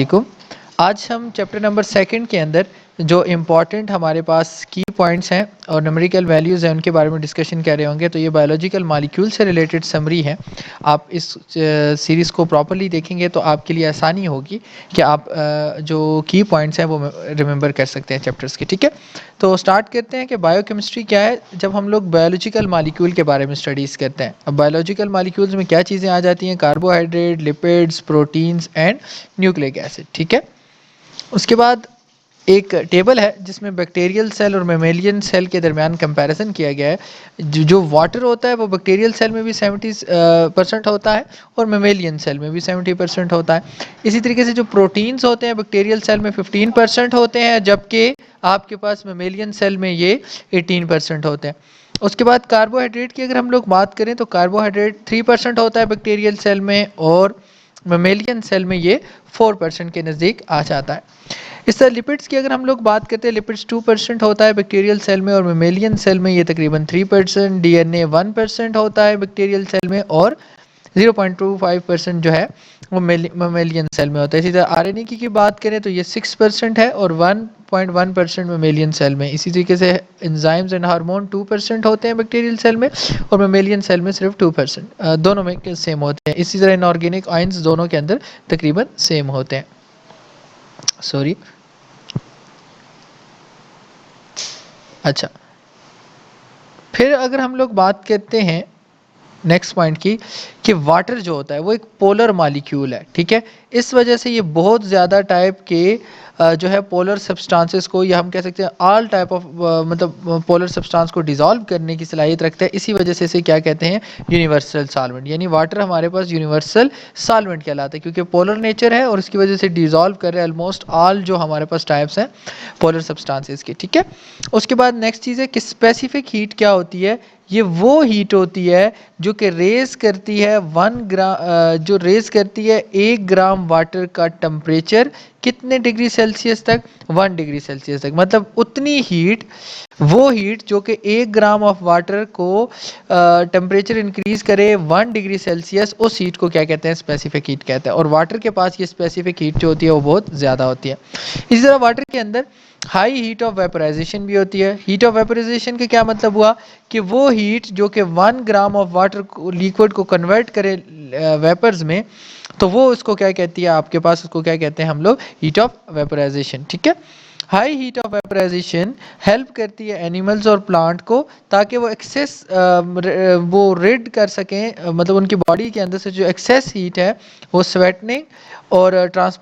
वालेकुम। आज हम चैप्टर नंबर 2 के अंदर जो इम्पॉर्टेंट हमारे पास की पॉइंट्स हैं और न्यूमेरिकल वैल्यूज़ हैं उनके बारे में डिस्कशन कर रहे होंगे। तो ये बायोलॉजिकल मॉलिक्यूल से रिलेटेड समरी है। आप इस सीरीज़ को प्रॉपर्ली देखेंगे तो आपके लिए आसानी होगी कि आप जो की पॉइंट्स हैं वो रिमेंबर कर सकते हैं चैप्टर्स के। ठीक है, तो स्टार्ट करते हैं कि बायोकेमिस्ट्री क्या है। जब हम लोग बायोलॉजिकल मॉलिक्यूल के बारे में स्टडीज़ करते हैं, अब बायोलॉजिकल मॉलिक्यूल्स में क्या चीज़ें आ जाती हैं? Carbohydrate, lipids, proteins and nucleic acid. ठीक है, उसके बाद एक टेबल है जिसमें बैक्टीरियल सेल और मेमेलियन सेल के दरमियान कंपैरिजन किया गया है। जो वाटर होता है वो बैक्टीरियल सेल में भी 70% होता है और मेमेलियन सेल में भी 70% होता है। इसी तरीके से जो प्रोटीन्स होते हैं बैक्टीरियल सेल में 15% होते हैं, जबकि आपके पास मेमेलियन सेल में ये 18% होते हैं। उसके बाद कार्बोहाइड्रेट की अगर हम लोग बात करें तो कार्बोहाइड्रेट 3% होता है बैक्टीरियल सेल में और मेमेलियन सेल में ये 4% के नज़दीक आ जाता है। इस तरह लिपिड्स की अगर हम लोग बात करते हैं, लिपिड्स 2% होता है बैक्टीरियल सेल में और मेमेलियन सेल में ये तकरीबन 3%। डीएनए 1% होता है बैक्टीरियल सेल में और 0.25% जो है वो मेमेलियन सेल में होता है। इसी तरह आरएनए की बात करें तो ये 6% है और 1.1% मेमेलियन सेल में। इसी तरीके से एंजाइम्स एंड हार्मोन 2% होते हैं बैक्टीरियल सेल में और मेमेलियन सेल में सिर्फ 2%। दोनों में सेम होते हैं। इसी तरह इनऑर्गेनिक आयंस दोनों के अंदर तकरीबन सेम होते हैं। सॉरी, अच्छा, फिर अगर हम लोग बात करते हैं नेक्स्ट पॉइंट की कि वाटर जो होता है वो एक पोलर मॉलिक्यूल है। ठीक है, इस वजह से ये बहुत ज़्यादा टाइप के जो है पोलर सब्सटेंसेस को, या हम कह सकते हैं ऑल टाइप ऑफ मतलब पोलर सब्सटेंस को डिज़ोल्व करने की सलाहियत रखता है। इसी वजह से इसे क्या कहते हैं? Universal solvent. यानी वाटर हमारे पास यूनिवर्सल सॉल्वेंट कहलाता है क्योंकि पोलर नेचर है और उसकी वजह से डिज़ोल्व कर रहे हैं ऑलमोस्ट ऑल जो हमारे पास टाइप्स हैं पोलर सब्सटेंसेस के। ठीक है, उसके बाद नेक्स्ट चीज़ है कि स्पेसिफिक हीट क्या होती है? ये वो हीट होती है जो कि रेज करती है 1 ग्राम, जो रेज करती है 1 ग्राम वाटर का टेम्परेचर कितने डिग्री सेल्सियस तक? 1 डिग्री सेल्सियस तक। मतलब उतनी हीट, वो हीट जो कि 1 ग्राम ऑफ वाटर को टेम्परेचर इंक्रीज करे 1 डिग्री सेल्सियस, उस हीट को क्या कहते हैं? स्पेसिफिक हीट कहते हैं। और वाटर के पास ये स्पेसिफिक हीट जो होती है वो बहुत ज़्यादा होती है। इसी तरह वाटर के अंदर हाई हीट ऑफ वेपराइजेशन भी होती है। हीट ऑफ वेपराइजेशन का क्या मतलब हुआ कि वो हीट जो कि 1 ग्राम ऑफ वाटर को, लिक्विड को कन्वर्ट करे वेपर्स में, तो वो उसको क्या कहती है? आपके पास उसको क्या कहते हैं हम लोग? Heat of vaporisation. ठीक है, high heat of vaporisation help करती है एनिमल्स और प्लांट को ताकि वो एक्सेस वो रिड कर सकें, मतलब उनकी बॉडी के अंदर से जो एक्सेस हीट है वो स्वेटनिंग और ट्रांसफर